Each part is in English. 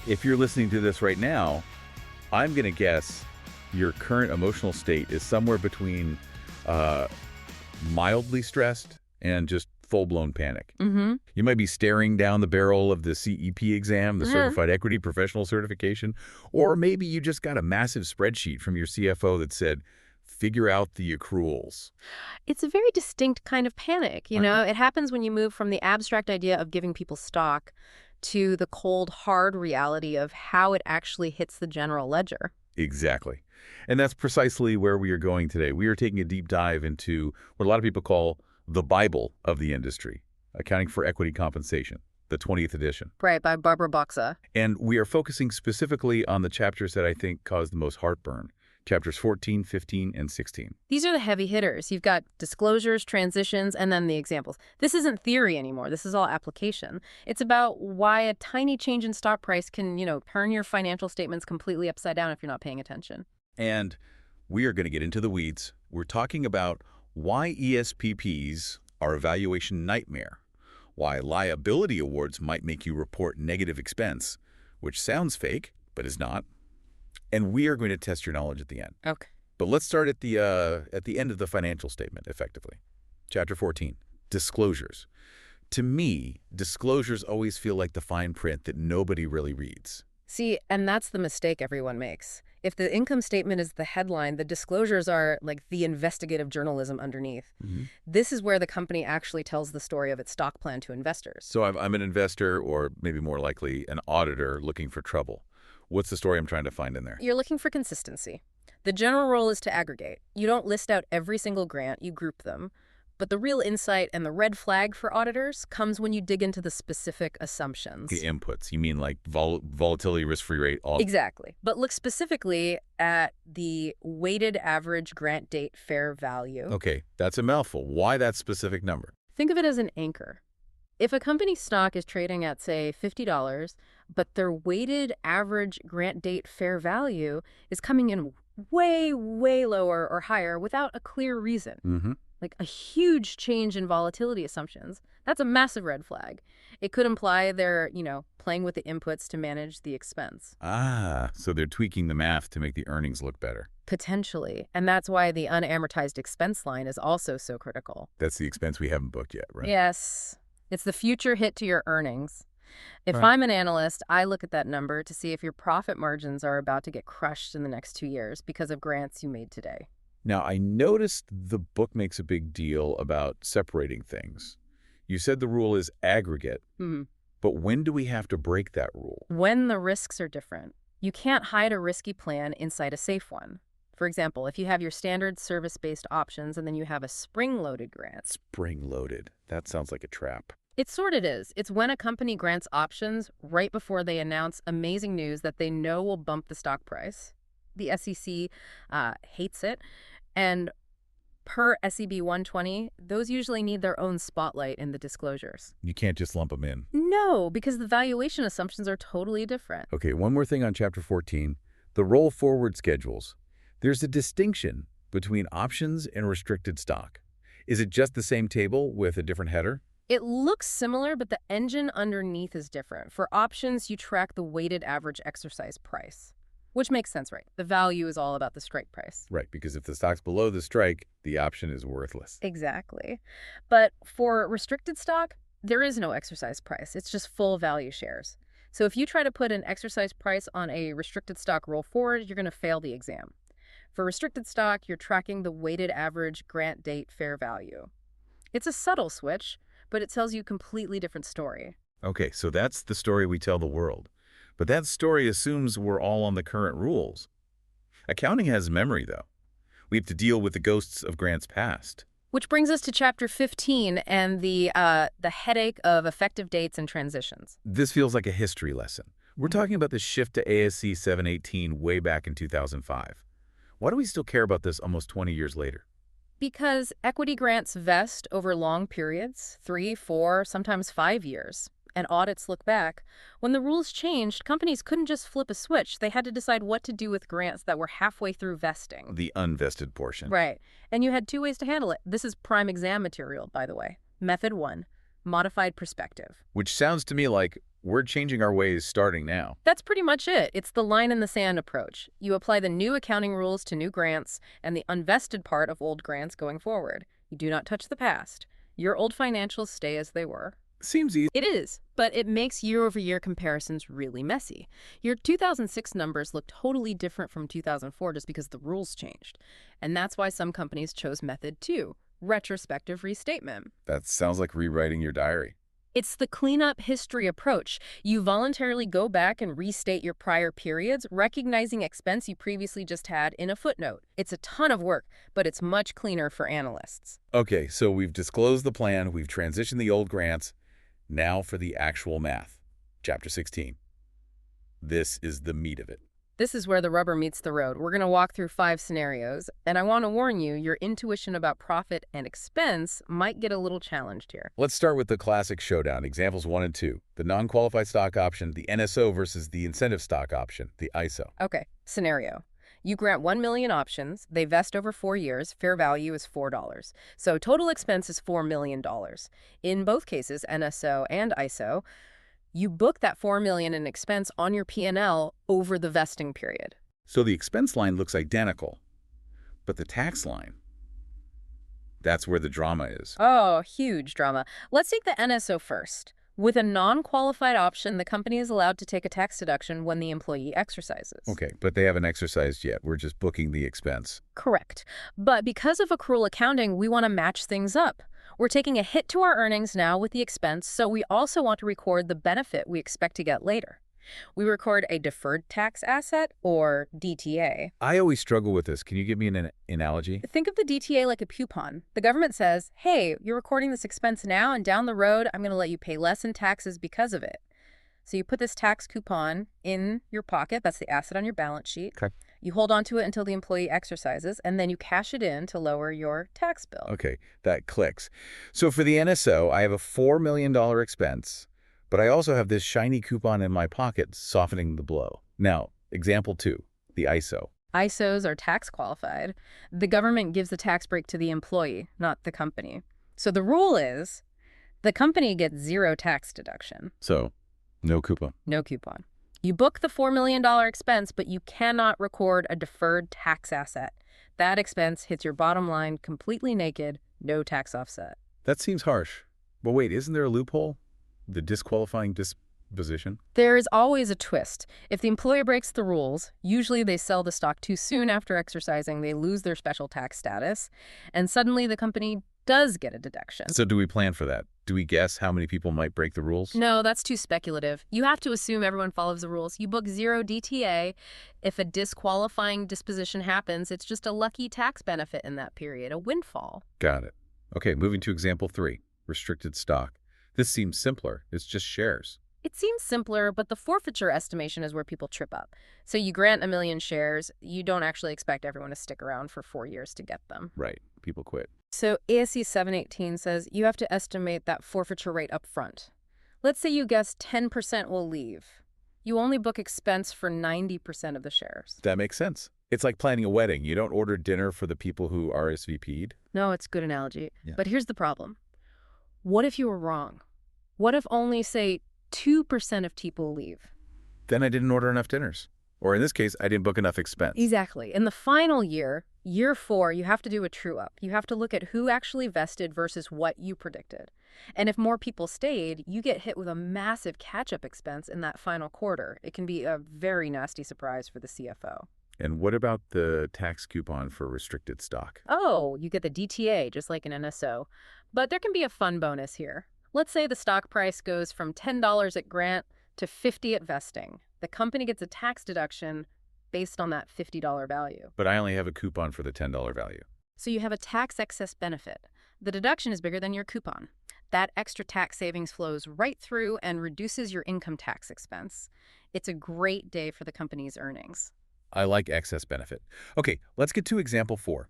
If you're listening to this right now, I'm going to guess your current emotional state is somewhere between mildly stressed and just full-blown panic. Mm-hmm. You might be staring down the barrel of the CEP exam, the Certified Equity Professional Certification, or maybe you just got a massive spreadsheet from your CFO that said, figure out the accruals. It's a very distinct kind of panic, you know? It happens when you move from the abstract idea of giving people stock to the cold, hard reality of how it actually hits the general ledger. Exactly. And that's precisely where we are going today. We are taking a deep dive into what a lot of people call the Bible of the industry, Accounting for Equity Compensation, the 20th edition. Right, by Barbara Boxa. And we are focusing specifically on the chapters that I think cause the most heartburn, chapters 14, 15, and 16. These are the heavy hitters. You've got disclosures, transitions, and then the examples. This isn't theory anymore. This is all application. It's about why a tiny change in stock price can, turn your financial statements completely upside down if you're not paying attention. And we are going to get into the weeds. We're talking about why ESPPs are a valuation nightmare, why liability awards might make you report negative expense, which sounds fake, but is not. And we are going to test your knowledge at the end. Okay. But let's start at the end of the financial statement, effectively. Chapter 14, disclosures. To me, disclosures always feel like the fine print that nobody really reads. See, and that's the mistake everyone makes. If the income statement is the headline, the disclosures are like the investigative journalism underneath. Mm-hmm. This is where the company actually tells the story of its stock plan to investors. So I'm an investor, or maybe more likely an auditor looking for trouble. What's the story I'm trying to find in there? You're looking for consistency. The general rule is to aggregate. You don't list out every single grant, you group them. But the real insight and the red flag for auditors comes when you dig into the specific assumptions. The inputs. You mean like volatility, risk-free rate? All Exactly. But look specifically at the weighted average grant date fair value. Okay, that's a mouthful. Why that specific number? Think of it as an anchor. If a company's stock is trading at, say, $50, but their weighted average grant date fair value is coming in way, way lower or higher without a clear reason, Mm-hmm. like a huge change in volatility assumptions, that's a massive red flag. It could imply they're, playing with the inputs to manage the expense. Ah, so they're tweaking the math to make the earnings look better. Potentially. And that's why the unamortized expense line is also so critical. That's the expense we haven't booked yet, right? Yes. It's the future hit to your earnings. If Right. I'm an analyst, I look at that number to see if your profit margins are about to get crushed in the next 2 years because of grants you made today. Now, I noticed the book makes a big deal about separating things. You said the rule is aggregate, but when do we have to break that rule? When the risks are different. You can't hide a risky plan inside a safe one. For example, if you have your standard service-based options and then you have a spring-loaded grant. Spring-loaded. That sounds like a trap. It sort of is. It's when a company grants options right before they announce amazing news that they know will bump the stock price. The SEC hates it. And per SEB 120, those usually need their own spotlight in the disclosures. You can't just lump them in. No, because the valuation assumptions are totally different. Okay, one more thing on Chapter 14. The roll-forward schedules. There's a distinction between options and restricted stock. Is it just the same table with a different header? It looks similar, but the engine underneath is different. For options, you track the weighted average exercise price, which makes sense, right? The value is all about the strike price. Right, because if the stock's below the strike, the option is worthless. Exactly. But for restricted stock, there is no exercise price. It's just full value shares. So if you try to put an exercise price on a restricted stock roll forward, you're going to fail the exam. For restricted stock, you're tracking the weighted average grant date fair value. It's a subtle switch, but it tells you a completely different story. Okay, so that's the story we tell the world. But that story assumes we're all on the current rules. Accounting has memory, though. We have to deal with the ghosts of grants past. Which brings us to Chapter 15 and the headache of effective dates and transitions. This feels like a history lesson. We're talking about the shift to ASC 718 way back in 2005. Why do we still care about this almost 20 years later? Because equity grants vest over long periods, 3, 4, sometimes 5 years. And audits look back. When the rules changed, companies couldn't just flip a switch. They had to decide what to do with grants that were halfway through vesting. The unvested portion. Right. And you had 2 ways to handle it. This is prime exam material, by the way. Method 1, modified perspective. Which sounds to me like we're changing our ways starting now. That's pretty much it. It's the line in the sand approach. You apply the new accounting rules to new grants and the unvested part of old grants going forward. You do not touch the past. Your old financials stay as they were. Seems easy. It is, but it makes year-over-year comparisons really messy. Your 2006 numbers look totally different from 2004 just because the rules changed. And that's why some companies chose Method 2, retrospective restatement. That sounds like rewriting your diary. It's the cleanup history approach. You voluntarily go back and restate your prior periods, recognizing expense you previously just had in a footnote. It's a ton of work, but it's much cleaner for analysts. Okay, so we've disclosed the plan, we've transitioned the old grants. Now for the actual math. Chapter 16. This is the meat of it. This is where the rubber meets the road. We're going to walk through 5 scenarios, and I want to warn you, your intuition about profit and expense might get a little challenged here. Let's start with the classic showdown, examples 1 and 2. The non-qualified stock option, the NSO versus the incentive stock option, the ISO. Okay, scenario. You grant 1 million options. They vest over 4 years. Fair value is $4. So total expense is $4 million. In both cases, NSO and ISO, you book that $4 million in expense on your P&L over the vesting period. So the expense line looks identical, but the tax line, that's where the drama is. Oh, huge drama. Let's take the NSO first. With a non-qualified option, the company is allowed to take a tax deduction when the employee exercises. Okay, but they haven't exercised yet. We're just booking the expense. Correct. But because of accrual accounting, we want to match things up. We're taking a hit to our earnings now with the expense, so we also want to record the benefit we expect to get later. We record a deferred tax asset, or DTA. I always struggle with this. Can you give me an analogy? Think of the DTA like a coupon. The government says, hey, you're recording this expense now, and down the road, I'm going to let you pay less in taxes because of it. So you put this tax coupon in your pocket. That's the asset on your balance sheet. Okay. You hold on to it until the employee exercises, and then you cash it in to lower your tax bill. Okay, that clicks. So for the NSO, I have a $4 million expense, but I also have this shiny coupon in my pocket softening the blow. Now, example 2, the ISO. ISOs are tax qualified. The government gives the tax break to the employee, not the company. So the rule is the company gets 0 tax deduction. So, no coupon. No coupon. You book the $4 million expense, but you cannot record a deferred tax asset. That expense hits your bottom line completely naked, no tax offset. That seems harsh. But wait, isn't there a loophole? The disqualifying disposition? There is always a twist. If the employer breaks the rules, usually they sell the stock too soon after exercising, they lose their special tax status, and suddenly the company does get a deduction. So do we plan for that? Do we guess how many people might break the rules? No, that's too speculative. You have to assume everyone follows the rules. You book 0 DTA. If a disqualifying disposition happens, it's just a lucky tax benefit in that period, a windfall. Got it. Okay, moving to example 3, restricted stock. This seems simpler. It's just shares. It seems simpler, but the forfeiture estimation is where people trip up. So you grant 1 million shares. You don't actually expect everyone to stick around for 4 years to get them. Right. People quit. So ASC 718 says you have to estimate that forfeiture rate up front. Let's say you guess 10% will leave. You only book expense for 90% of the shares. That makes sense. It's like planning a wedding. You don't order dinner for the people who RSVP'd. No, it's a good analogy. Yeah. But here's the problem. What if you were wrong? What if only, say, 2% of people leave? Then I didn't order enough dinners. Or in this case, I didn't book enough expense. Exactly. In the final year, year 4, you have to do a true-up. You have to look at who actually vested versus what you predicted. And if more people stayed, you get hit with a massive catch-up expense in that final quarter. It can be a very nasty surprise for the CFO. And what about the tax coupon for restricted stock? Oh, you get the DTA, just like an NSO. But there can be a fun bonus here. Let's say the stock price goes from $10 at grant to $50 at vesting. The company gets a tax deduction based on that $50 value. But I only have a coupon for the $10 value. So you have a tax excess benefit. The deduction is bigger than your coupon. That extra tax savings flows right through and reduces your income tax expense. It's a great day for the company's earnings. I like excess benefit. Okay, let's get to example 4.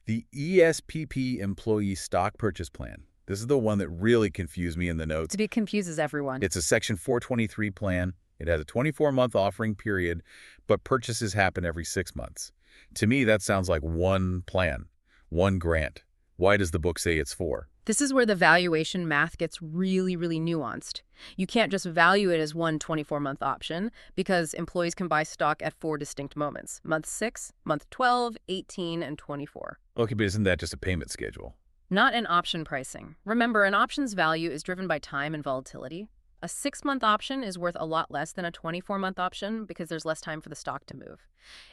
The ESPP Employee Stock Purchase Plan. This is the one that really confused me in the notes. It confuses everyone. It's a Section 423 plan. It has a 24-month offering period, but purchases happen every 6 months. To me, that sounds like one plan, one grant. Why does the book say it's 4? This is where the valuation math gets really, really nuanced. You can't just value it as one 24-month option because employees can buy stock at 4 distinct moments: month 6, month 12, 18, and 24. Okay, but isn't that just a payment schedule? Not in option pricing. Remember, an option's value is driven by time and volatility. A 6-month option is worth a lot less than a 24-month option because there's less time for the stock to move.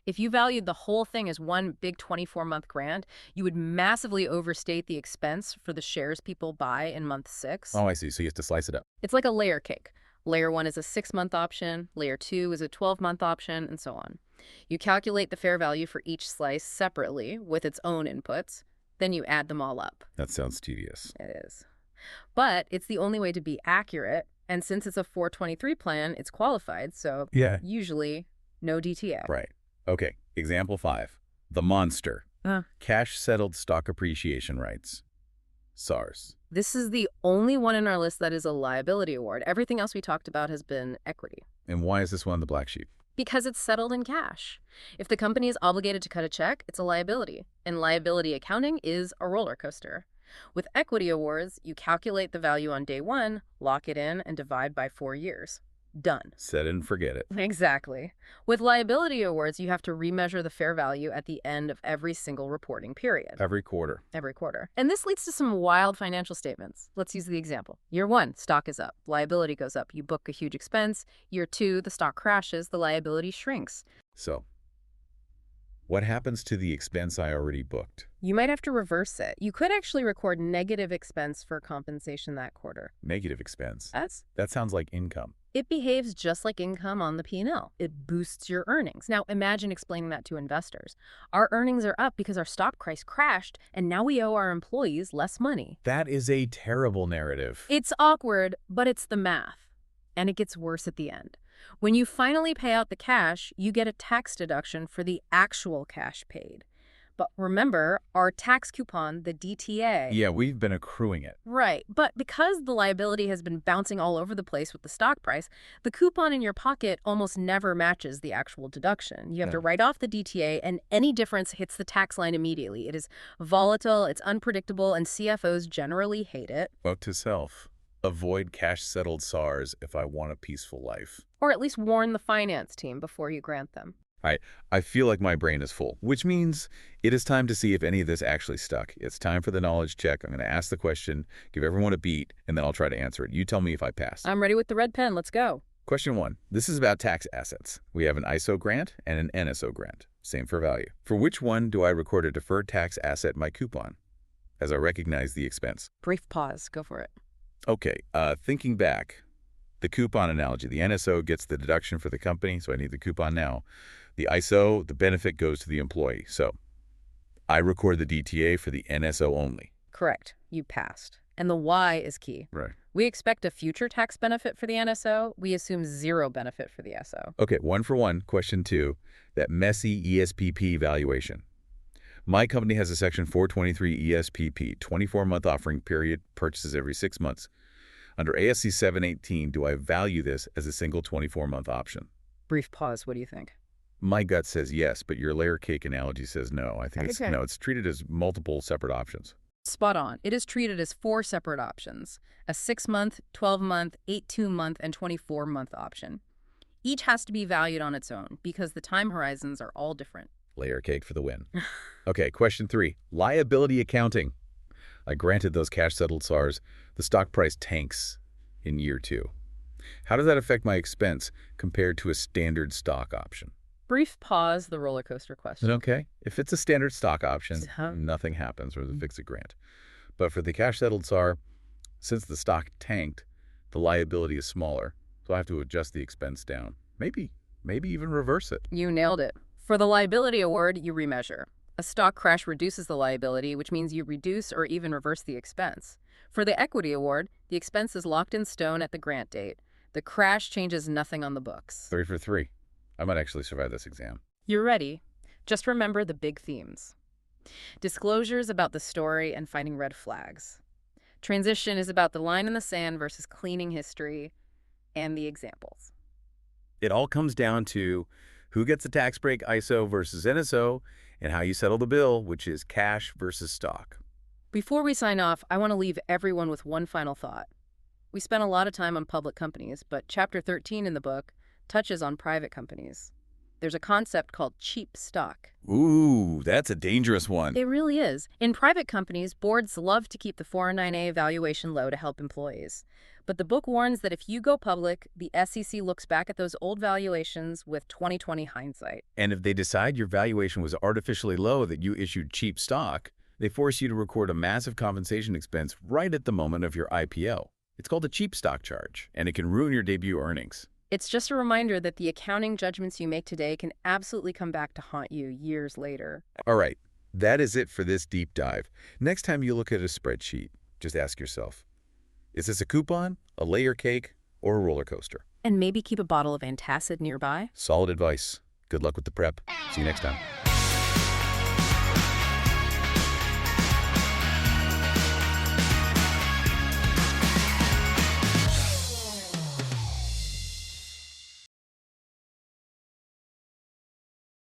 If you valued the whole thing as one big 24-month grant, you would massively overstate the expense for the shares people buy in month 6. Oh, I see. So you have to slice it up. It's like a layer cake. Layer 1 is a 6-month option, layer 2 is a 12-month option, and so on. You calculate the fair value for each slice separately with its own inputs, then you add them all up. That sounds tedious. It is. But it's the only way to be accurate, and since it's a 423 plan, it's qualified, so usually no DTA. Right. Okay, example 5. The monster. Cash-settled stock appreciation rights. SARS. This is the only one in our list that is a liability award. Everything else we talked about has been equity. And why is this one the black sheep? Because it's settled in cash. If the company is obligated to cut a check, it's a liability. And liability accounting is a roller coaster. With equity awards, you calculate the value on day 1, lock it in, and divide by 4 years. Done. Set it and forget it. Exactly. With liability awards, you have to remeasure the fair value at the end of every single reporting period. Every quarter. Every quarter. And this leads to some wild financial statements. Let's use the example. Year 1, stock is up. Liability goes up. You book a huge expense. Year 2, the stock crashes. The liability shrinks. So, what happens to the expense I already booked? You might have to reverse it. You could actually record negative expense for compensation that quarter. Negative expense? That sounds like income. It behaves just like income on the P&L. It boosts your earnings. Now, imagine explaining that to investors. Our earnings are up because our stock price crashed, and now we owe our employees less money. That is a terrible narrative. It's awkward, but it's the math. And it gets worse at the end. When you finally pay out the cash, you get a tax deduction for the actual cash paid. But remember, our tax coupon, the DTA... Yeah, we've been accruing it. Right. But because the liability has been bouncing all over the place with the stock price, the coupon in your pocket almost never matches the actual deduction. You have to write off the DTA, and any difference hits the tax line immediately. It is volatile, it's unpredictable, and CFOs generally hate it. Note to self. Avoid cash-settled SARs if I want a peaceful life. Or at least warn the finance team before you grant them. All right, I feel like my brain is full, which means it is time to see if any of this actually stuck. It's time for the knowledge check. I'm going to ask the question, give everyone a beat, and then I'll try to answer it. You tell me if I pass. I'm ready with the red pen. Let's go. Question 1. This is about tax assets. We have an ISO grant and an NSO grant. Same for value. For which one do I record a deferred tax asset, my coupon, as I recognize the expense? Brief pause. Go for it. Okay, thinking back, the coupon analogy. The NSO gets the deduction for the company, so I need the coupon now. The ISO, the benefit goes to the employee. So I record the DTA for the NSO only. Correct. You passed. And the why is key. Right. We expect a future tax benefit for the NSO. We assume 0 benefit for the SO. Okay, 1 for 1. Question 2, that messy ESPP valuation. My company has a Section 423 ESPP, 24-month offering period, purchases every 6 months. Under ASC 718, do I value this as a single 24-month option? Brief pause. What do you think? My gut says yes, but your layer cake analogy says no. I think it's treated as multiple separate options. Spot on. It is treated as 4 separate options: a 6-month, 12-month, 18-month, and 24-month option. Each has to be valued on its own because the time horizons are all different. Layer cake for the win. Okay, question 3. Liability accounting. I granted those cash-settled SARs. The stock price tanks in year 2. How does that affect my expense compared to a standard stock option? Brief pause, the roller coaster question. Okay. If it's a standard stock option, nothing happens or the fix-it grant. But for the cash-settled SAR, since the stock tanked, the liability is smaller, so I have to adjust the expense down. Maybe even reverse it. You nailed it. For the liability award, you remeasure. A stock crash reduces the liability, which means you reduce or even reverse the expense. For the equity award, the expense is locked in stone at the grant date. The crash changes nothing on the books. 3 for 3. I might actually survive this exam. You're ready. Just remember the big themes. Disclosures about the story and finding red flags. Transition is about the line in the sand versus cleaning history, and the examples. It all comes down to who gets a tax break, ISO versus NSO, and how you settle the bill, which is cash versus stock. Before we sign off, I want to leave everyone with one final thought. We spent a lot of time on public companies, but Chapter 13 in the book touches on private companies. There's a concept called cheap stock. Ooh, that's a dangerous one. It really is. In private companies, boards love to keep the 409A valuation low to help employees. But the book warns that if you go public, the SEC looks back at those old valuations with 2020 hindsight. And if they decide your valuation was artificially low, that you issued cheap stock, they force you to record a massive compensation expense right at the moment of your IPO. It's called a cheap stock charge, and it can ruin your debut earnings. It's just a reminder that the accounting judgments you make today can absolutely come back to haunt you years later. All right, that is it for this deep dive. Next time you look at a spreadsheet, just ask yourself, is this a coupon, a layer cake, or a roller coaster? And maybe keep a bottle of antacid nearby. Solid advice. Good luck with the prep. See you next time.